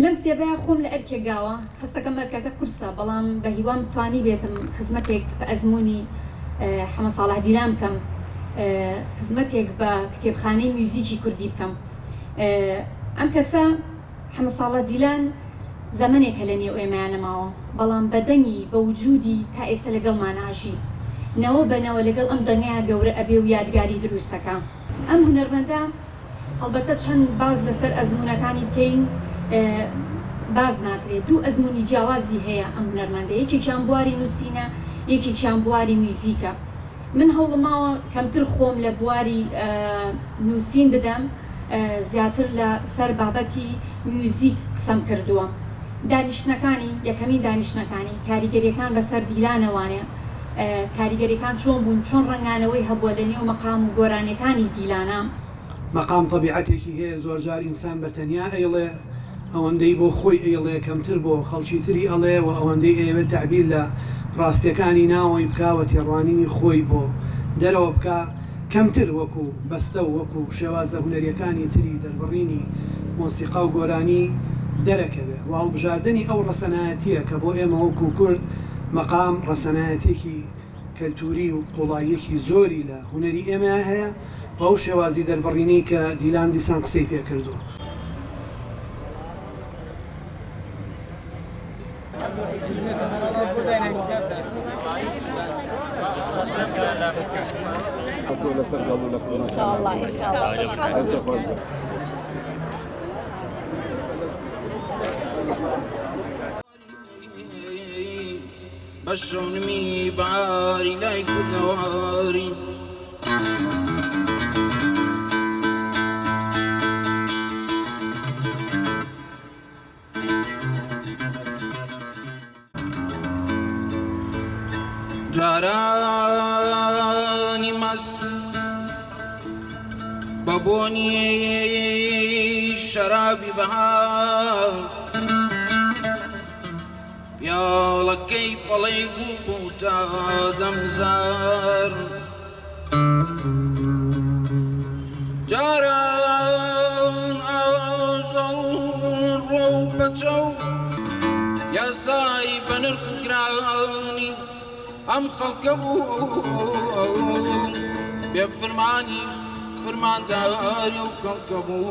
لەم کتێبەیە خۆم لە ئەرکێگاوە هەستەکەم ئەرکەکە کورسە بەڵام بە هیوام توانی بێتم خزمەتێک بە ئەزمموی حەمە ساڵح دیلان بکەم خزمەتێک بە کتێبخانەی میوزیکی کوردی بکەم. ئەم کەسە حەمە ساڵح دیلان زەمنێکە لە نێو ئێمەیانەماوە بەڵام بەدەنگی بە وجودی تا ئێستا لەگەڵمان ئاژی نەوە بەنەوە لەگەڵ ئەم دەنگەیە گەورە ئەبێ و یادگاری دروستەکە. ئەم هونەرمەندە هەڵبەتە چەند باز لەسەر ئەزممونەکانی بکەین باز ناکرێت. دوو ئەزمموی جیاوازی هەیە ئەم هونەرمەندە، یەکێکیان بواری نووسینە، یەکێکیان بواری میوزیکە. من هەوڵماوە کەمتر خۆم لە بواری نووسین بدەم، زیاتر لە سەر بابەتی میوزیک قسەم کردووە. دانیشتنەکانی یەکەمین دانیشتنەکانی کاریگەریەکان بەسەر دیلانەوانێ، کاریگەریەکان چۆن بوون، چۆن ڕنگانەوەی هەبووە لە نێو مەقام و گۆرانەکانی دیلانە. مەقام طبیعەتێکی هەیە، زۆر جار ئینسان بە تەنیا ئەیڵێ، ئەوەندەی بۆ خۆی ئەیڵێ، کەمتر بۆ خەڵکی تری ئەڵێ و ئەوەندەی ئەوێت تەعبیر لە ڕاستیەکانی ناوەی بکاوە تێڕوانینی خۆی بۆ دەرەوە بکە، کەمتر وەکو بەستە و وەکو شێوازە هونەریەکانی تری دەربڕینی مۆسیقا و گۆرانی دەرەکەوێ. و هەڵبژاردننی ئەو ڕەسەنایەتیە کە بۆ ئێمە وەکو کورد مەقام ڕەسەنایەتێکی کەلتوری و قوڵاییەکی زۆری لە هونەری ئێمە هەیە و ئەو شێوازی دەربڕینەی کە دیلان دیسان قسەی پێ کردووە. إن شاء الله إن شاء الله. بشرني بعاري لا يكون نواري جاراني مست بابوني شرابي بهار يا لكي بلي قلبوتا دمزار جاران أجل روبتو يا سايب نرقراني أم خلقبو بفرماني فرمان داري وخلقبو